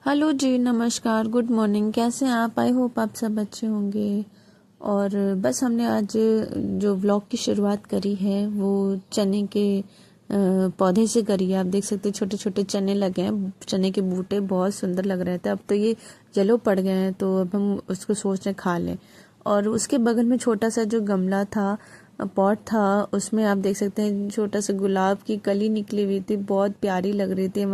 Hello जी, नमस्कार, good morning. कैसे हैं आप? आई होप आप सब अच्छे होंगे। और बस हमने आज जो व्लॉग की शुरुआत करी है वो चने के पौधे से करी है। आप देख सकते हैं छोटे छोटे चने लगे हैं, चने के बूटे बहुत सुंदर लग रहे थे। अब तो ये येलो पड़ गए हैं, तो अब हम उसको सोच रहे खा लें। और उसके बगल में छोटा सा जो गमला था, पॉट था, उसमें आप देख सकते हैं छोटा सा गुलाब की कली निकली हुई थी, बहुत प्यारी लग रही थी।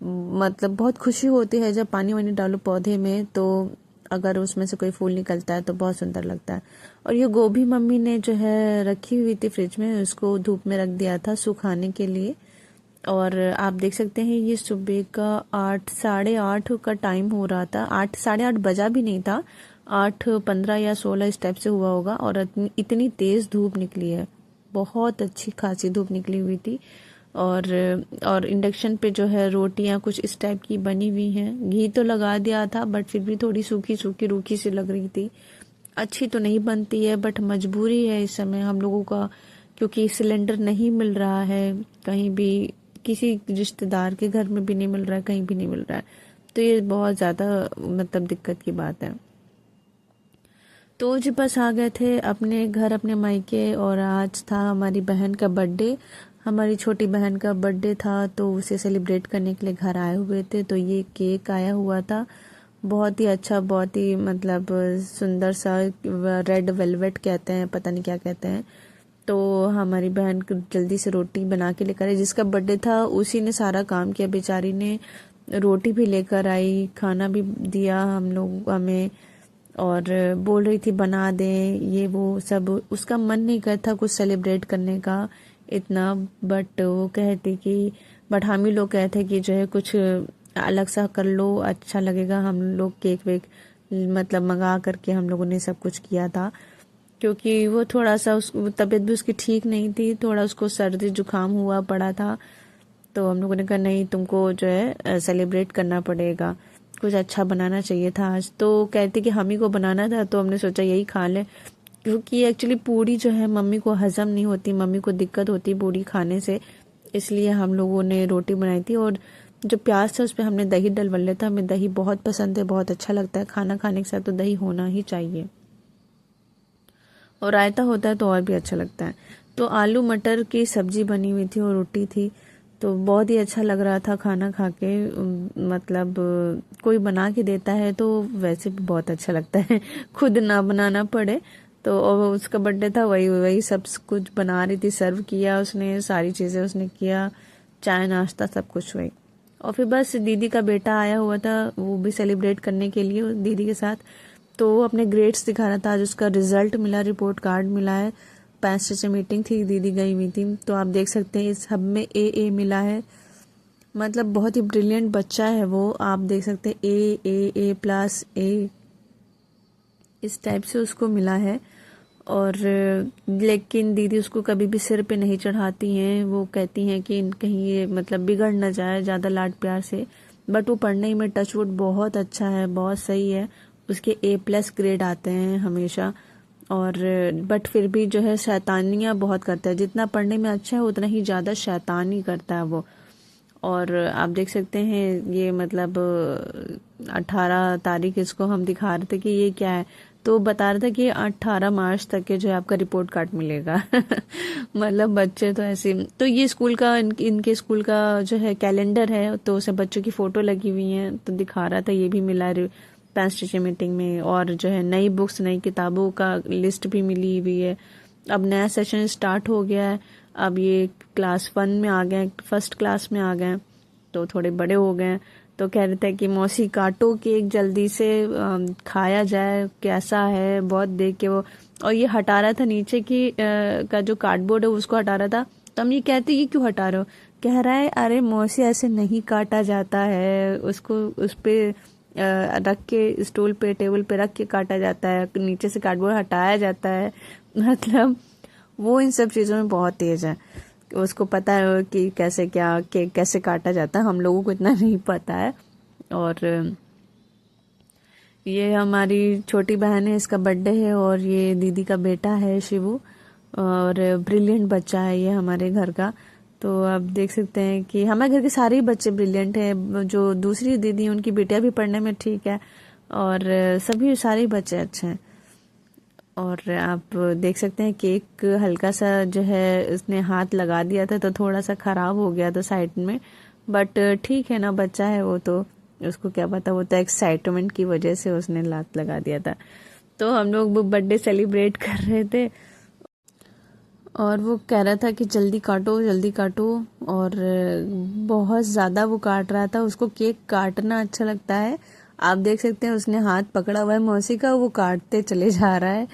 मतलब बहुत खुशी होती है जब पानी वानी डालो पौधे में, तो अगर उसमें से कोई फूल निकलता है तो बहुत सुंदर लगता है। और ये गोभी मम्मी ने जो है रखी हुई थी फ्रिज में, उसको धूप में रख दिया था सुखाने के लिए। और आप देख सकते हैं ये सुबह का 8 साढ़े 8 का टाइम हो रहा था। 8 साढ़े 8 बजा भी नहीं था, 8:15 या 16 इस टाइप से हुआ होगा। और इतनी तेज धूप निकली है, बहुत अच्छी खासी धूप निकली हुई थी। और इंडक्शन पे जो है रोटियां कुछ इस टाइप की बनी हुई हैं। घी तो लगा दिया था बट फिर भी थोड़ी सूखी सूखी रूखी सी लग रही थी। अच्छी तो नहीं बनती है बट मजबूरी है इस समय हम लोगों का, क्योंकि सिलेंडर नहीं मिल रहा है कहीं भी। किसी रिश्तेदार के घर में भी नहीं मिल रहा है, कहीं भी नहीं मिल रहा है। तो ये बहुत ज़्यादा मतलब दिक्कत की बात है। तो जी बस आ गए थे अपने घर, अपने मायके। और आज था हमारी बहन का बर्थडे, हमारी छोटी बहन का बर्थडे था, तो उसे सेलिब्रेट करने के लिए घर आए हुए थे। तो ये केक आया हुआ था, बहुत ही अच्छा, बहुत ही मतलब सुंदर सा, रेड वेलवेट कहते हैं, पता नहीं क्या कहते हैं। तो हमारी बहन को जल्दी से रोटी बना के लेकर आई। जिसका बर्थडे था उसी ने सारा काम किया, बेचारी ने रोटी भी लेकर आई, खाना भी दिया हम लोग हमें। और बोल रही थी बना दें ये वो सब। उसका मन नहीं करता कुछ सेलिब्रेट करने का इतना, बट वो कहती कि बट हम ही लोग कहते कि जो है कुछ अलग सा कर लो, अच्छा लगेगा। हम लोग केक वेक मतलब मंगा करके हम लोगों ने सब कुछ किया था, क्योंकि वो थोड़ा सा उस तबीयत भी उसकी ठीक नहीं थी, थोड़ा उसको सर्दी जुकाम हुआ पड़ा था। तो हम लोगों ने कहा नहीं, तुमको जो है सेलिब्रेट करना पड़ेगा, कुछ अच्छा बनाना चाहिए था आज। तो कहती कि हम ही को बनाना था, तो हमने सोचा यही खा लें। क्योंकि एक्चुअली पूड़ी जो है मम्मी को हजम नहीं होती, मम्मी को दिक्कत होती पूड़ी खाने से, इसलिए हम लोगों ने रोटी बनाई थी। और जो प्याज था उस पर हमने दही डलवा लिया था। हमें दही बहुत पसंद है, बहुत अच्छा लगता है, खाना खाने के साथ तो दही होना ही चाहिए। और रायता होता है तो और भी अच्छा लगता है। तो आलू मटर की सब्जी बनी हुई थी और रोटी थी, तो बहुत ही अच्छा लग रहा था खाना खा के। मतलब कोई बना के देता है तो वैसे भी बहुत अच्छा लगता है खुद ना बनाना पड़े। तो और उसका बर्थडे था, वही वही सब कुछ बना रही थी, सर्व किया उसने, सारी चीज़ें उसने किया, चाय नाश्ता सब कुछ वही। और फिर बस दीदी का बेटा आया हुआ था, वो भी सेलिब्रेट करने के लिए दीदी के साथ। तो वो अपने ग्रेड्स दिखा रहा था, आज उसका रिजल्ट मिला, रिपोर्ट कार्ड मिला है। पेरेंट्स टीचर मीटिंग थी, दीदी गई हुई थी, तो आप देख सकते हैं इस सब में ए मिला है। मतलब बहुत ही ब्रिलियंट बच्चा है वो, आप देख सकते हैं ए+A इस टाइप से उसको मिला है। और लेकिन दीदी उसको कभी भी सिर पे नहीं चढ़ाती हैं, वो कहती हैं कि कहीं ये मतलब बिगड़ ना जाए ज़्यादा लाड प्यार से। बट वो पढ़ने में टचवुड बहुत अच्छा है, बहुत सही है, उसके A+ ग्रेड आते हैं हमेशा। और बट फिर भी जो है शैतानियाँ बहुत करता है, जितना पढ़ने में अच्छा है उतना ही ज़्यादा शैतानी करता है वो। और आप देख सकते हैं ये मतलब 18 तारीख इसको हम दिखा रहे थे कि ये क्या है, तो बता रहा था कि 18 मार्च तक के जो है आपका रिपोर्ट कार्ड मिलेगा मतलब बच्चे तो ऐसे। तो ये स्कूल का इनके स्कूल का जो है कैलेंडर है, तो उसे बच्चों की फ़ोटो लगी हुई है, तो दिखा रहा था ये भी मिला पेरेंट्स टीचर मीटिंग में। और जो है नई बुक्स नई किताबों का लिस्ट भी मिली हुई है। अब नया सेशन स्टार्ट हो गया है, अब ये क्लास 1 में आ गए, फर्स्ट क्लास में आ गए, तो थोड़े बड़े हो गए हैं। तो कह रहे थे कि मौसी काटो केक जल्दी से, खाया जाए कैसा है, बहुत देख के वो। और ये हटा रहा था नीचे की का जो कार्डबोर्ड है उसको हटा रहा था। तो हम ये कहते ये क्यों हटा रहे हो, कह रहा है अरे मौसी ऐसे नहीं काटा जाता है, उसको उस पे रख के स्टूल पे टेबल पे रख के काटा जाता है, नीचे से कार्डबोर्ड हटाया जाता है मतलब वो इन सब चीज़ों में बहुत तेज है, उसको पता है कि कैसे क्या केक कैसे काटा जाता है, हम लोगों को इतना नहीं पता है। और ये हमारी छोटी बहन है, इसका बर्थडे है, और ये दीदी का बेटा है शिवू, और ब्रिलियंट बच्चा है ये हमारे घर का। तो आप देख सकते हैं कि हमारे घर के सारे ही बच्चे ब्रिलियंट हैं। जो दूसरी दीदी हैं उनकी बेटियां भी पढ़ने में ठीक है, और सभी सारे ही बच्चे अच्छे हैं। और आप देख सकते हैं केक हल्का सा जो है उसने हाथ लगा दिया था तो थोड़ा सा ख़राब हो गया था साइड में, बट ठीक है ना, बच्चा है वो तो, उसको क्या पता, वो तो एक्साइटमेंट की वजह से उसने लात लगा दिया था। तो हम लोग वो बर्थडे सेलिब्रेट कर रहे थे और वो कह रहा था कि जल्दी काटो जल्दी काटो, और बहुत ज़्यादा वो काट रहा था। उसको केक काटना अच्छा लगता है। आप देख सकते हैं उसने हाथ पकड़ा हुआ है मौसी का, वो काटते चले जा रहा है।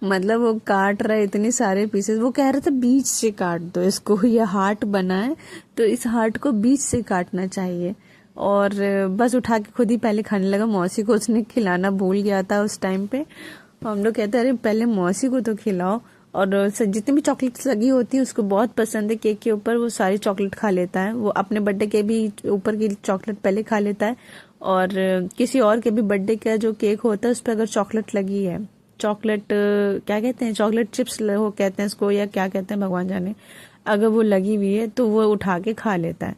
मतलब वो काट रहा है इतने सारे पीसेस। वो कह रहा था बीच से काट दो इसको, ये हार्ट बना है तो इस हार्ट को बीच से काटना चाहिए। और बस उठा के खुद ही पहले खाने लगा। मौसी को उसने खिलाना भूल गया था उस टाइम पे। हम लोग कहते हैं अरे पहले मौसी को तो खिलाओ। और जितनी भी चॉकलेट्स लगी होती है उसको बहुत पसंद है केक के ऊपर, वो सारी चॉकलेट खा लेता है। वो अपने बर्थडे के भी ऊपर की चॉकलेट पहले खा लेता है, और किसी और के भी बर्थडे का जो केक होता है उस पर अगर चॉकलेट लगी है, चॉकलेट क्या कहते हैं, चॉकलेट चिप्स वो कहते हैं इसको, या क्या कहते हैं भगवान जाने, अगर वो लगी हुई है तो वो उठा के खा लेता है।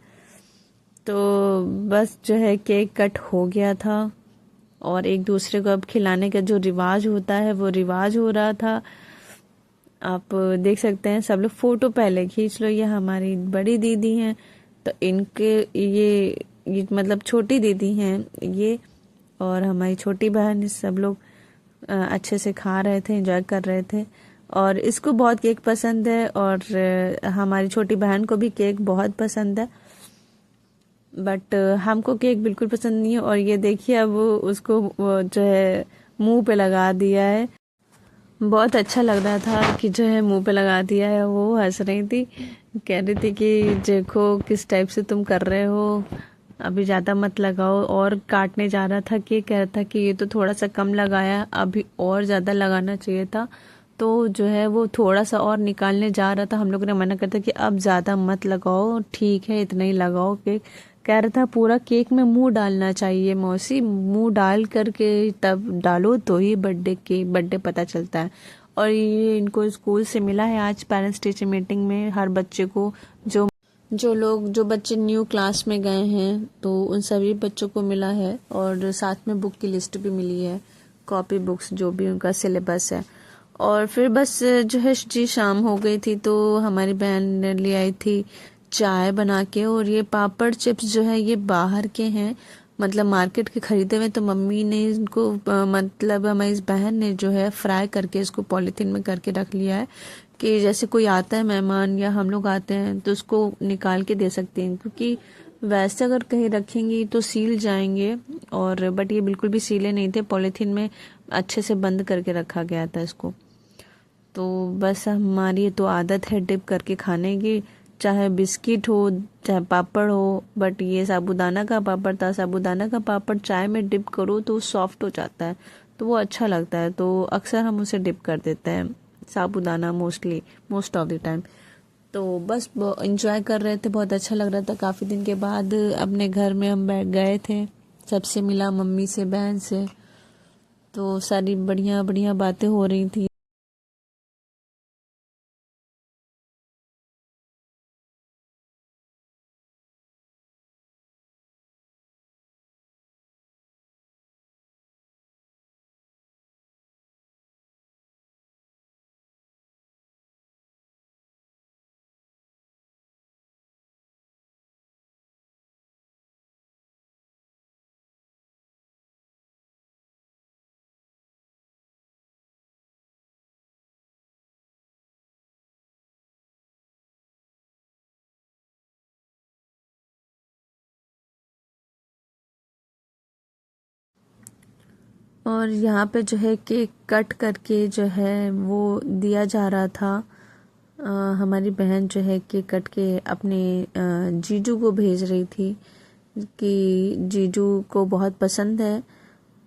तो बस जो है केक कट हो गया था, और एक दूसरे को अब खिलाने का जो रिवाज होता है वो रिवाज हो रहा था। आप देख सकते हैं सब लोग फोटो पहले खींच लो। ये हमारी बड़ी दीदी हैं, तो इनके ये मतलब छोटी दीदी हैं ये, और हमारी छोटी बहन, सब लोग अच्छे से खा रहे थे, एंजॉय कर रहे थे। और इसको बहुत केक पसंद है, और हमारी छोटी बहन को भी केक बहुत पसंद है, बट हमको केक बिल्कुल पसंद नहीं है। और ये देखिए अब उसको वो जो है मुंह पे लगा दिया है। बहुत अच्छा लग रहा था कि जो है मुंह पे लगा दिया है। वो हंस रही थी, कह रही थी कि देखो किस टाइप से तुम कर रहे हो, अभी ज़्यादा मत लगाओ। और काटने जा रहा था कि कह रहा था कि ये तो थोड़ा सा कम लगाया, अभी और ज़्यादा लगाना चाहिए था। तो जो है वो थोड़ा सा और निकालने जा रहा था। हम लोग ने मना करता कि अब ज़्यादा मत लगाओ, ठीक है इतना ही लगाओ केक। कह रहा था पूरा केक में मुंह डालना चाहिए मौसी, मुंह डाल करके तब डालो तो ही बर्थडे पता चलता है। और ये इनको स्कूल से मिला है आज पेरेंट्स टीचर मीटिंग में, हर बच्चे को, जो बच्चे न्यू क्लास में गए हैं तो उन सभी बच्चों को मिला है। और साथ में बुक की लिस्ट भी मिली है, कॉपी बुक्स जो भी उनका सिलेबस है। और फिर बस जो है जी शाम हो गई थी, तो हमारी बहन ने ले आई थी चाय बना के। और ये पापड़ चिप्स जो है ये बाहर के हैं, मतलब मार्केट के खरीदे हुए। तो मम्मी ने इनको मतलब हमारी इस बहन ने जो है फ्राई करके इसको पॉलीथीन में करके रख लिया है, कि जैसे कोई आता है मेहमान या हम लोग आते हैं तो उसको निकाल के दे सकते हैं। क्योंकि वैसे अगर कहीं रखेंगी तो सील जाएंगे, और बट ये बिल्कुल भी सीले नहीं थे, पॉलीथीन में अच्छे से बंद करके रखा गया था इसको। तो बस हमारी तो आदत है डिप करके खाने की, चाहे बिस्किट हो चाहे पापड़ हो। बट ये साबूदाना का पापड़ था, साबूदाना का पापड़ चाय में डिप करो तो सॉफ्ट हो जाता है, तो वो अच्छा लगता है। तो अक्सर हम उसे डिप कर देते हैं साबूदाना, मोस्ट ऑफ द टाइम। तो बस इंजॉय कर रहे थे, बहुत अच्छा लग रहा था। काफ़ी दिन के बाद अपने घर में हम बैठ गए थे, सबसे मिला, मम्मी से, बहन से, तो सारी बढ़िया बढ़िया बातें हो रही थी। और यहाँ पे जो है केक कट करके जो है वो दिया जा रहा था। अ, हमारी बहन जो है केक कट के अपने जीजू को भेज रही थी, कि जीजू को बहुत पसंद है।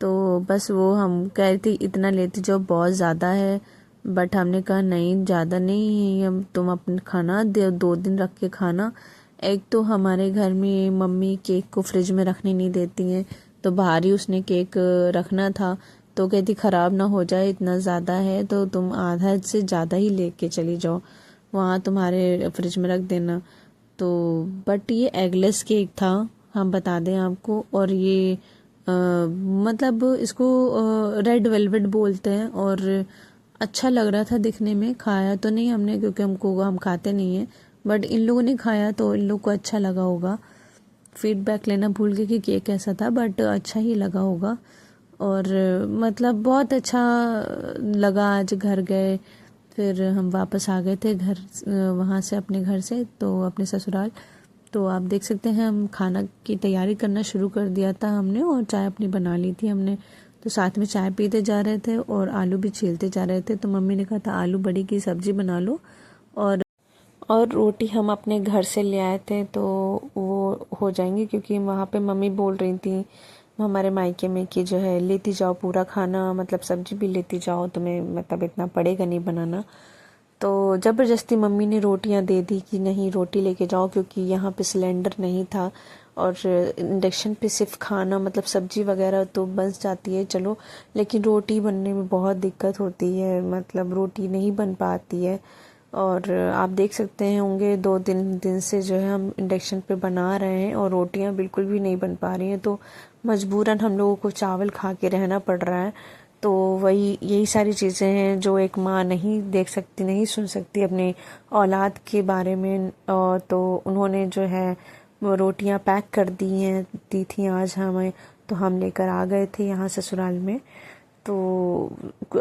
तो बस वो हम कह रही थी इतना लेती जो बहुत ज़्यादा है, बट हमने कहा नहीं ज़्यादा नहीं है, हम तुम अपने खाना 2 दिन रख के खाना। एक तो हमारे घर में मम्मी केक को फ्रिज में रखने नहीं देती हैं, तो बाहर ही उसने केक रखना था। तो कहती ख़राब ना हो जाए, इतना ज़्यादा है तो तुम आधा से ज़्यादा ही लेके चली जाओ, वहाँ तुम्हारे फ्रिज में रख देना। तो बट ये एगलेस केक था, हम बता दें आपको। और ये मतलब इसको रेड वेलवेट बोलते हैं, और अच्छा लग रहा था दिखने में। खाया तो नहीं हमने क्योंकि हम खाते नहीं हैं, बट इन लोगों ने खाया तो इन लोग को अच्छा लगा होगा। फीडबैक लेना भूल गए कि केक कैसा था, बट अच्छा ही लगा होगा। और मतलब बहुत अच्छा लगा। आज घर गए, फिर हम वापस आ गए थे घर, वहाँ से अपने घर से, तो अपने ससुराल। तो आप देख सकते हैं हम खाना की तैयारी करना शुरू कर दिया था हमने, और चाय अपनी बना ली थी हमने। तो साथ में चाय पीते जा रहे थे और आलू भी छीलते जा रहे थे। तो मम्मी ने कहा था आलू बड़ी की सब्जी बना लो, और रोटी हम अपने घर से ले आए थे तो वो हो जाएंगी, क्योंकि वहाँ पे मम्मी बोल रही थी हमारे मायके में कि जो है लेती जाओ पूरा खाना, मतलब सब्जी भी लेती जाओ, तुम्हें मतलब इतना पड़ेगा नहीं बनाना। तो ज़बरदस्ती मम्मी ने रोटियां दे दी कि नहीं रोटी लेके जाओ, क्योंकि यहाँ पे सिलेंडर नहीं था, और इंडक्शन पे सिर्फ खाना मतलब सब्जी वगैरह तो बन जाती है चलो, लेकिन रोटी बनने में बहुत दिक्कत होती है, मतलब रोटी नहीं बन पाती है। और आप देख सकते हैं होंगे 2-3 दिन से जो है हम इंडक्शन पे बना रहे हैं और रोटियां बिल्कुल भी नहीं बन पा रही हैं, तो मजबूरन हम लोगों को चावल खा के रहना पड़ रहा है। तो वही यही सारी चीज़ें हैं जो एक माँ नहीं देख सकती, नहीं सुन सकती अपने औलाद के बारे में। और तो उन्होंने जो है वो रोटियां पैक कर दी थी आज हमें, तो हम लेकर आ गए थे यहाँ ससुराल में। तो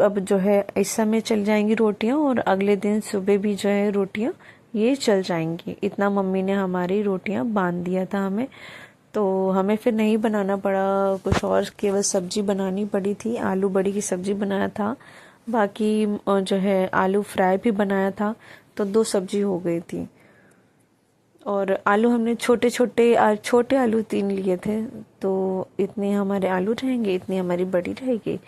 अब जो है इस समय चल जाएंगी रोटियां, और अगले दिन सुबह भी जो है रोटियां ये चल जाएंगी। इतना मम्मी ने हमारी रोटियां बांध दिया था हमें, तो हमें फिर नहीं बनाना पड़ा कुछ और, केवल सब्जी बनानी पड़ी थी। आलू बड़ी की सब्जी बनाया था, बाकी जो है आलू फ्राई भी बनाया था, तो 2 सब्जी हो गई थी। और आलू हमने छोटे छोटे छोटे आलू 3 लिए थे, तो इतने हमारे आलू रहेंगे, इतनी हमारी बड़ी रहेगी,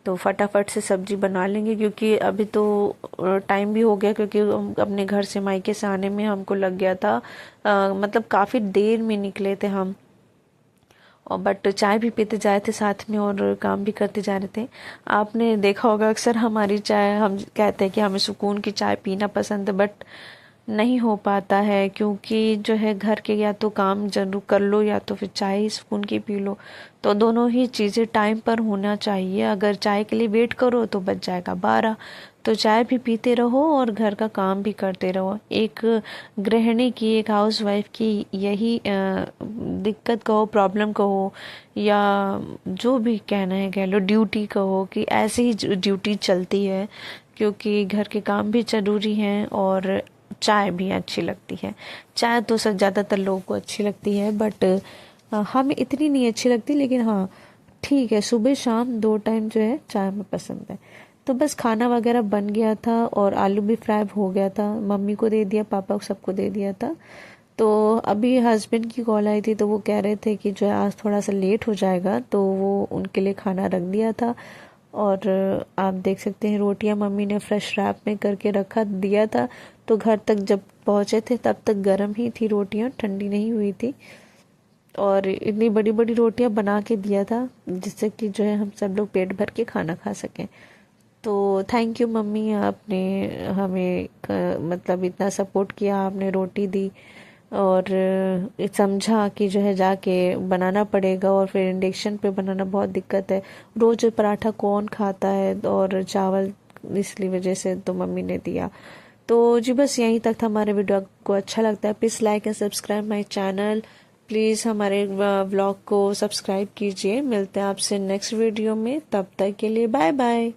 तो फटाफट से सब्जी बना लेंगे। क्योंकि अभी तो टाइम भी हो गया, क्योंकि अपने घर से मायके से आने में हमको लग गया था मतलब काफ़ी देर में निकले थे हम। और बट चाय भी पीते जा रहे थे साथ में, और काम भी करते जा रहे थे। आपने देखा होगा अक्सर हमारी चाय, हम कहते हैं कि हमें सुकून की चाय पीना पसंद है, बट नहीं हो पाता है, क्योंकि जो है घर के या तो काम जरूर कर लो या तो फिर चाय ही सुकून की पी लो। तो दोनों ही चीज़ें टाइम पर होना चाहिए। अगर चाय के लिए वेट करो तो बच जाएगा 12, तो चाय भी पीते रहो और घर का काम भी करते रहो। एक गृहिणी की, एक हाउस वाइफ की यही दिक्कत कहो, प्रॉब्लम कहो, या जो भी कहना है कह लो, ड्यूटी कहो, कि ऐसे ही ड्यूटी चलती है, क्योंकि घर के काम भी जरूरी हैं और चाय भी अच्छी लगती है। चाय तो सब ज़्यादातर लोगों को अच्छी लगती है, बट हमें इतनी नहीं अच्छी लगती, लेकिन हाँ ठीक है, सुबह शाम 2 टाइम जो है चाय में पसंद है। तो बस खाना वगैरह बन गया था और आलू भी फ्राई हो गया था, मम्मी को दे दिया, पापा को, सबको दे दिया था। तो अभी हस्बैंड की कॉल आई थी, तो वो कह रहे थे कि जो है आज थोड़ा सा लेट हो जाएगा, तो वो उनके लिए खाना रख दिया था। और आप देख सकते हैं रोटियां मम्मी ने फ्रेश रैप में करके रखा दिया था, तो घर तक जब पहुंचे थे तब तक गर्म ही थी रोटियां, ठंडी नहीं हुई थी। और इतनी बड़ी बड़ी रोटियां बना के दिया था, जिससे कि जो है हम सब लोग पेट भर के खाना खा सकें। तो थैंक यू मम्मी, आपने हमें मतलब इतना सपोर्ट किया, आपने रोटी दी, और समझा कि जो है जाके बनाना पड़ेगा, और फिर इंडक्शन पे बनाना बहुत दिक्कत है, रोज पराठा कौन खाता है, और चावल, इसलिए वजह से तो मम्मी ने दिया। तो जी बस यहीं तक था हमारे वीडियो। को अच्छा लगता है please like and subscribe my channel, please हमारे व्लॉग को सब्सक्राइब कीजिए। मिलते हैं आपसे नेक्स्ट वीडियो में, तब तक के लिए बाय बाय।